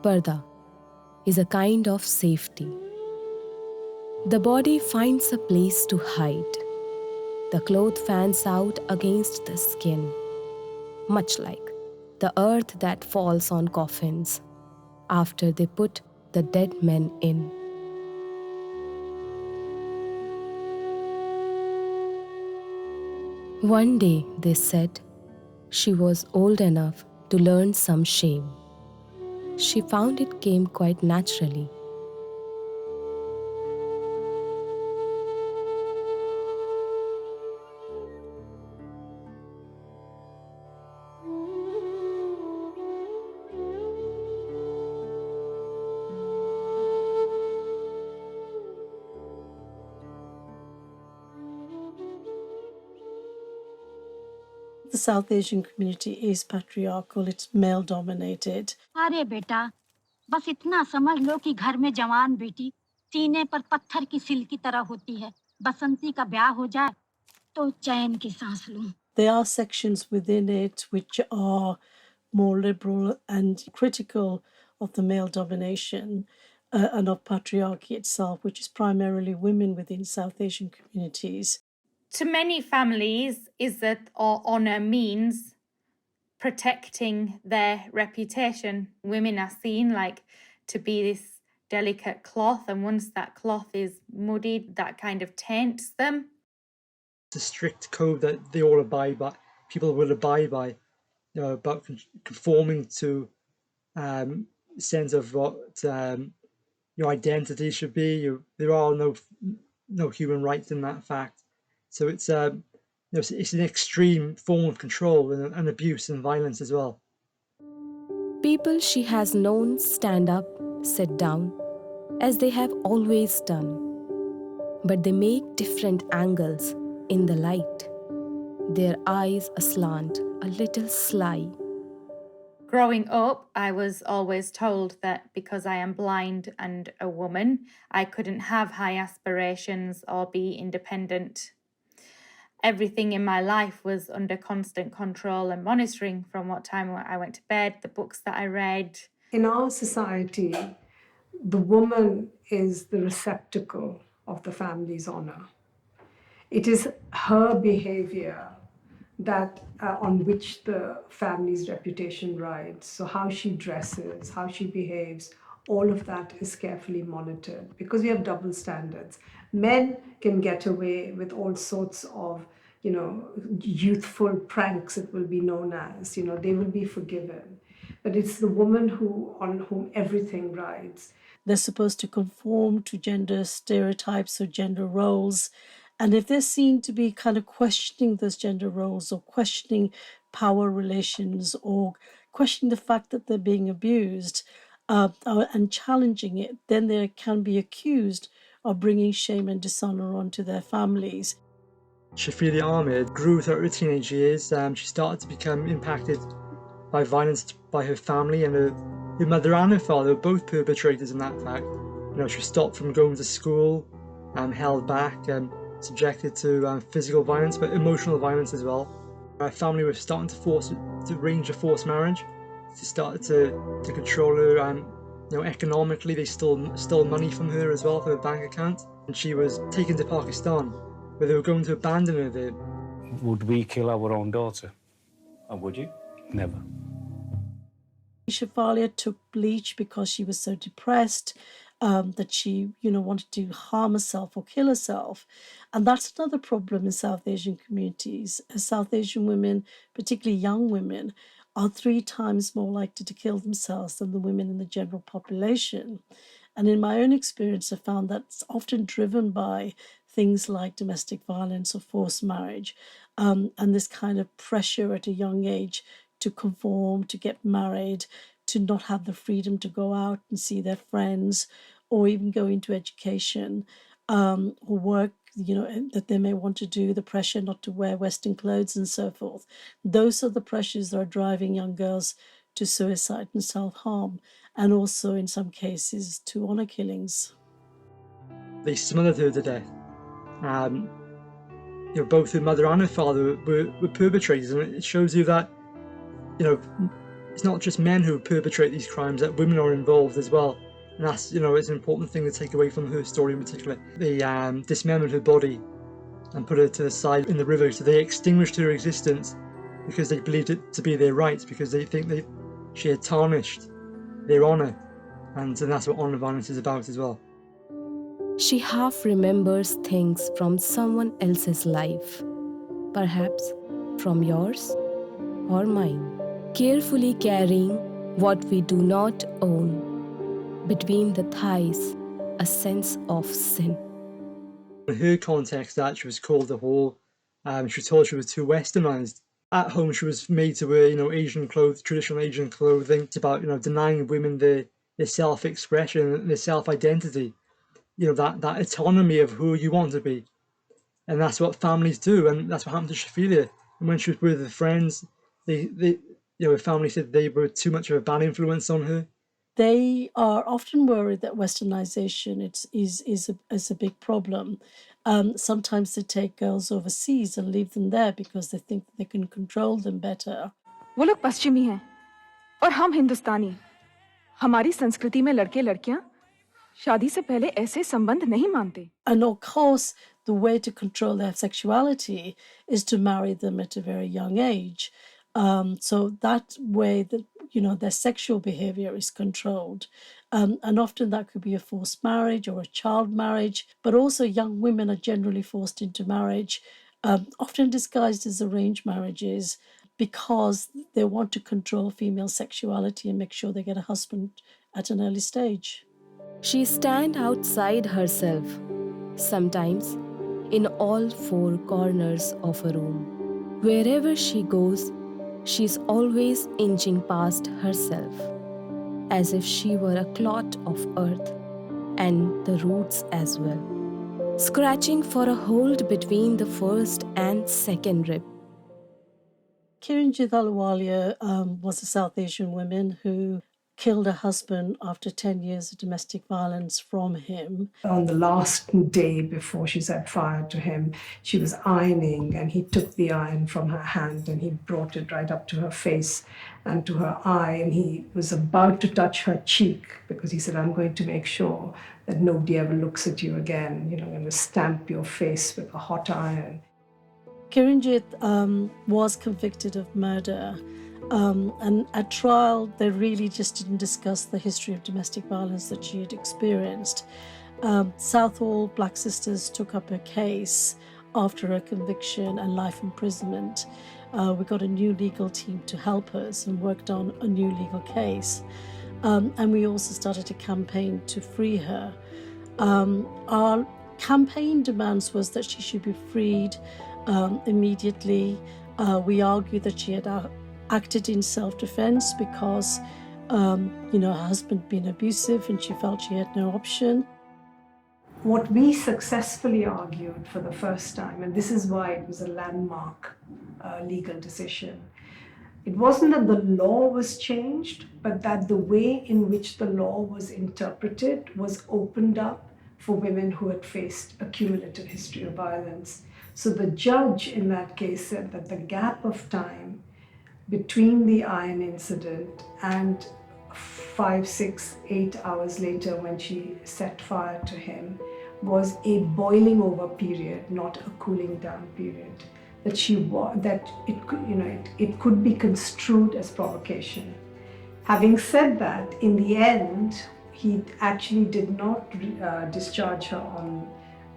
Purdah is a kind of safety. The body finds a place to hide. The cloth fans out against the skin, much like the earth that falls on coffins after they put the dead men in. One day, they said, she was old enough to learn some shame. She found it came quite naturally. The South Asian community is patriarchal, it's male dominated. अरे बेटा, बस इतना समझ लो कि घर में जवान बेटी सीने पर पत्थर की सिल की तरह होती है। बसंती का ब्याह हो जाए तो चैन की सांस लूं। There are sections within it which are more liberal and critical of the male domination and of patriarchy itself, which is primarily women within South Asian communities. To many families, izzat or honour means protecting their reputation. Women are seen like to be this delicate cloth, and once that cloth is muddied, that kind of taints them. It's a strict code that they all abide by, people will abide by, about conforming to sense of what your identity should be. There are no human rights in that fact. So it's it's an extreme form of control and abuse and violence as well. People she has known stand up, sit down, as they have always done. But they make different angles in the light. Their eyes aslant, a little sly. Growing up, I was always told that because I am blind and a woman, I couldn't have high aspirations or be independent. Everything in my life was under constant control and monitoring, from what time I went to bed, the books that I read. In our society, the woman is the receptacle of the family's honor. It is her behavior that on which the family's reputation rides. So how she dresses, how she behaves, all of that is carefully monitored because we have double standards. Men can get away with all sorts of, youthful pranks, it will be known as, they will be forgiven. But it's the woman on whom everything rides. They're supposed to conform to gender stereotypes or gender roles. And if they're seen to be kind of questioning those gender roles or questioning power relations or questioning the fact that they're being abused and challenging it, then they can be accused of bringing shame and dishonor onto their families. Shafilea Ahmad grew throughout her teenage years. She started to become impacted by violence by her family, and her mother and her father were both perpetrators in that fact. She was stopped from going to school, held back, subjected to physical violence, but emotional violence as well. Her family were starting to arrange a forced marriage. They started to control her, economically. They stole money from her as well, from her bank account. And she was taken to Pakistan, where they were going to abandon her there. Would we kill our own daughter? And would you? Never. Shafilea took bleach because she was so depressed that she, wanted to harm herself or kill herself. And that's another problem in South Asian communities. South Asian women, particularly young women, are 3 times more likely to kill themselves than the women in the general population. And in my own experience, I found that's often driven by things like domestic violence or forced marriage, and this kind of pressure at a young age to conform, to get married, to not have the freedom to go out and see their friends, or even go into education or work, that they may want to do, the pressure not to wear Western clothes and so forth. Those are the pressures that are driving young girls to suicide and self-harm, and also in some cases to honor killings. They smothered her to death. Both her mother and her father were perpetrators, and it shows you that, it's not just men who perpetrate these crimes, that women are involved as well. And that's, it's an important thing to take away from her story in particular. They dismembered her body and put her to the side in the river, so they extinguished her existence because they believed it to be their right, because they think she had tarnished their honour, and that's what honour violence is about as well. She half remembers things from someone else's life, perhaps from yours or mine, carefully carrying what we do not own between the thighs, a sense of sin. In her context, that she was called a whore. She was told she was too westernised. At home, she was made to wear, Asian clothes, traditional Asian clothing. It's about, denying women their self-expression and their self-identity. That autonomy of who you want to be. And that's what families do, and that's what happened to Shafilea. And when she was with her friends, her family said they were too much of a bad influence on her. They are often worried that westernization is a big problem. Sometimes they take girls overseas and leave them there because they think they can control them better. वो लोग पश्चिमी हैं और हम हिंदुस्तानी। हमारी संस्कृति में लड़के लड़कियां शादी से पहले ऐसे संबंध नहीं मानते। And of course, the way to control their sexuality is to marry them at a very young age. So that way that their sexual behavior is controlled. And often that could be a forced marriage or a child marriage, but also young women are generally forced into marriage, often disguised as arranged marriages, because they want to control female sexuality and make sure they get a husband at an early stage. She stands outside herself, sometimes in all four corners of a room. Wherever she goes, she's always inching past herself, as if she were a clot of earth, and the roots as well, scratching for a hold between the first and second rib. Kiranjit Ahluwalia was a South Asian woman who killed her husband after 10 years of domestic violence from him. On the last day before she set fire to him, she was ironing, and he took the iron from her hand and he brought it right up to her face and to her eye, and he was about to touch her cheek because he said, I'm going to make sure that nobody ever looks at you again. I'm going to stamp your face with a hot iron. Kiranjit was convicted of murder. And at trial, they really just didn't discuss the history of domestic violence that she had experienced. Southall Black Sisters took up her case after her conviction and life imprisonment. We got a new legal team to help us and worked on a new legal case. And we also started a campaign to free her. Our campaign demands was that she should be freed immediately. We argued that she had acted in self-defense because, her husband had been abusive and she felt she had no option. What we successfully argued for the first time, and this is why it was a landmark legal decision, it wasn't that the law was changed, but that the way in which the law was interpreted was opened up for women who had faced a cumulative history of violence. So the judge in that case said that the gap of time between the iron incident and 5, 6, 8 hours later when she set fire to him was a boiling over period, not a cooling down period. That it could be construed as provocation. Having said that, in the end, he actually did not discharge her on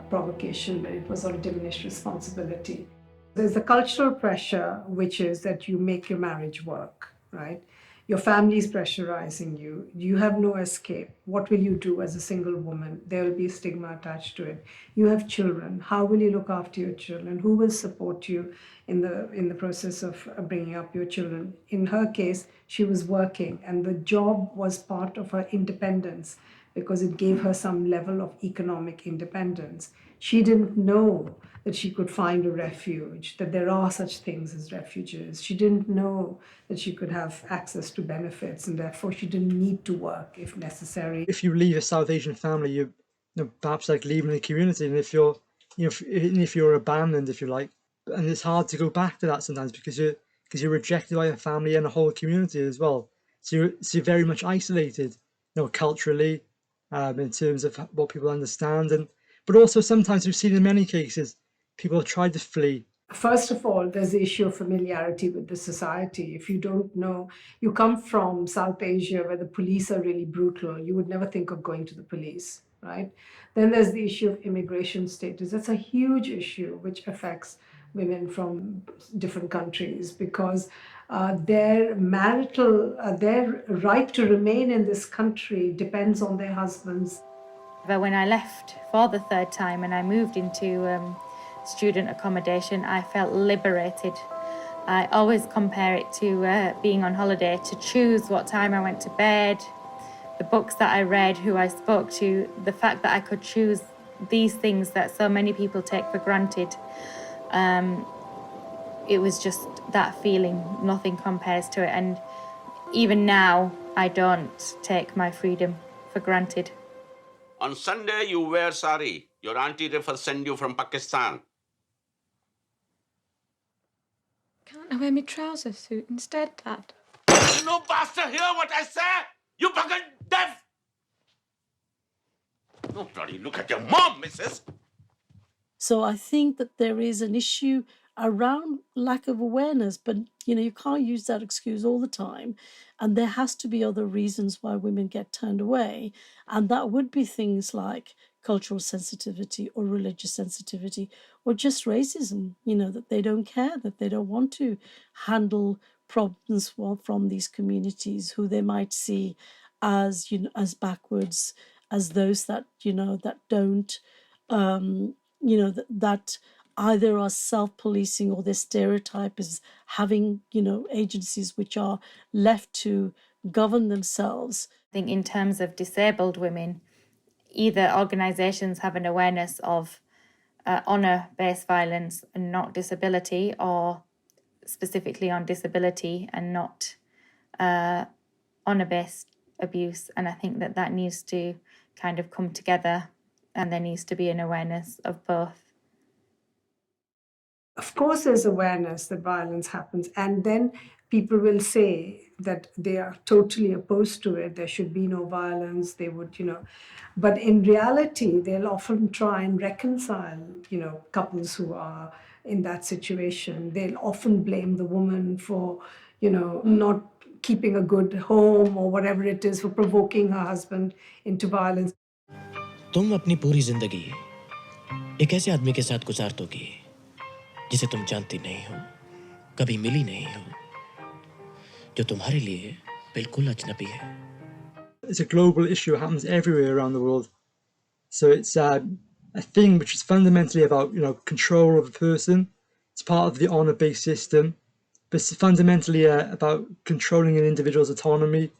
provocation, but it was on diminished responsibility. There's a cultural pressure, which is that you make your marriage work, right? Your family is pressurizing you. You have no escape. What will you do as a single woman? There will be a stigma attached to it. You have children. How will you look after your children? Who will support you in the process of bringing up your children? In her case, she was working, and the job was part of her independence because it gave her some level of economic independence. She didn't know that she could find a refuge, that there are such things as refuges. She didn't know that she could have access to benefits, and therefore she didn't need to work if necessary. If you leave a South Asian family, you perhaps like leaving the community, and if you're if you're abandoned, if you like, and it's hard to go back to that sometimes because you're because you're rejected by your family and a whole community as well. So you're very much isolated, culturally, in terms of what people understand, but also sometimes we've seen in many cases people have tried to flee. First of all, there's the issue of familiarity with the society. If you don't know, you come from South Asia where the police are really brutal, you would never think of going to the police, right? Then there's the issue of immigration status. That's a huge issue which affects women from different countries because their right to remain in this country depends on their husbands. But when I left for the third time and I moved into student accommodation, I felt liberated. I always compare it to being on holiday, to choose what time I went to bed, the books that I read, who I spoke to, the fact that I could choose these things that so many people take for granted. It was just that feeling, nothing compares to it. And even now, I don't take my freedom for granted. On Sunday, you wear sari. Your auntie Rifa sent you from Pakistan. Can't I wear my trouser suit instead, Dad? You no bastard hear what I say? You fucking deaf! No bloody look at your mom, missus! So I think that there is an issue around lack of awareness, but you can't use that excuse all the time. And there has to be other reasons why women get turned away. And that would be things like cultural sensitivity or religious sensitivity or just racism, that they don't care, that they don't want to handle problems from these communities who they might see as, as backwards, as those that, that don't, that either are self-policing or their stereotype is having, agencies which are left to govern themselves. I think in terms of disabled women, either organisations have an awareness of honour-based violence and not disability, or specifically on disability and not honour-based abuse. And I think that needs to kind of come together, and there needs to be an awareness of both. Of course, there's awareness that violence happens, and then people will say that they are totally opposed to it. There should be no violence. They would, but in reality, they'll often try and reconcile, couples who are in that situation. They'll often blame the woman for, not keeping a good home or whatever it is, for provoking her husband into violence. तुम अपनी पूरी जिंदगी एक ऐसे आदमी के साथ गुजार दोगी जिसे तुम जानती नहीं हो, कभी मिली नहीं हो, जो तुम्हारे लिए बिल्कुल अजनबी है. It's a global issue. It happens everywhere around the world. So it's a thing which is fundamentally about control of a person. It's part of the honor-based system, but it's fundamentally about controlling an individual's autonomy.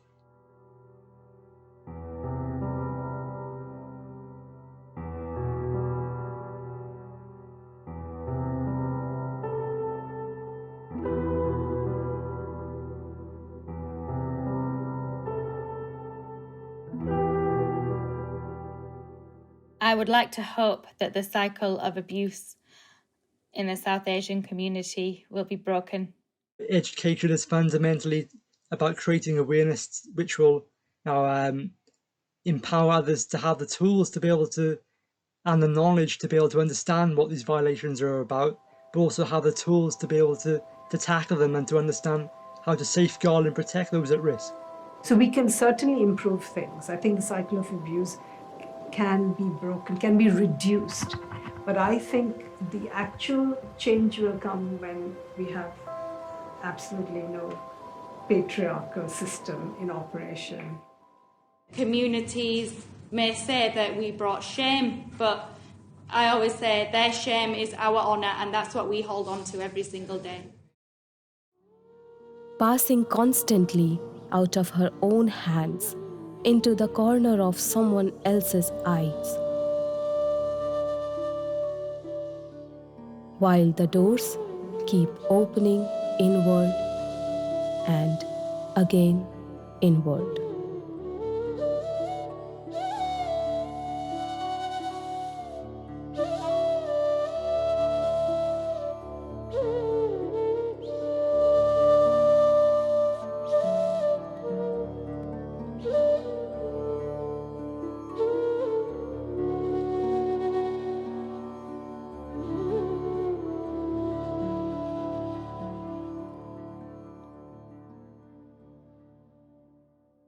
I would like to hope that the cycle of abuse in the South Asian community will be broken. Education is fundamentally about creating awareness which will empower others to have the tools to be able to, and the knowledge to be able to understand what these violations are about, but also have the tools to be able to tackle them and to understand how to safeguard and protect those at risk. So we can certainly improve things. I think the cycle of abuse can be broken, can be reduced. But I think the actual change will come when we have absolutely no patriarchal system in operation. Communities may say that we brought shame, but I always say their shame is our honour, and that's what we hold on to every single day. Passing constantly out of her own hands into the corner of someone else's eyes, while the doors keep opening inward and again inward.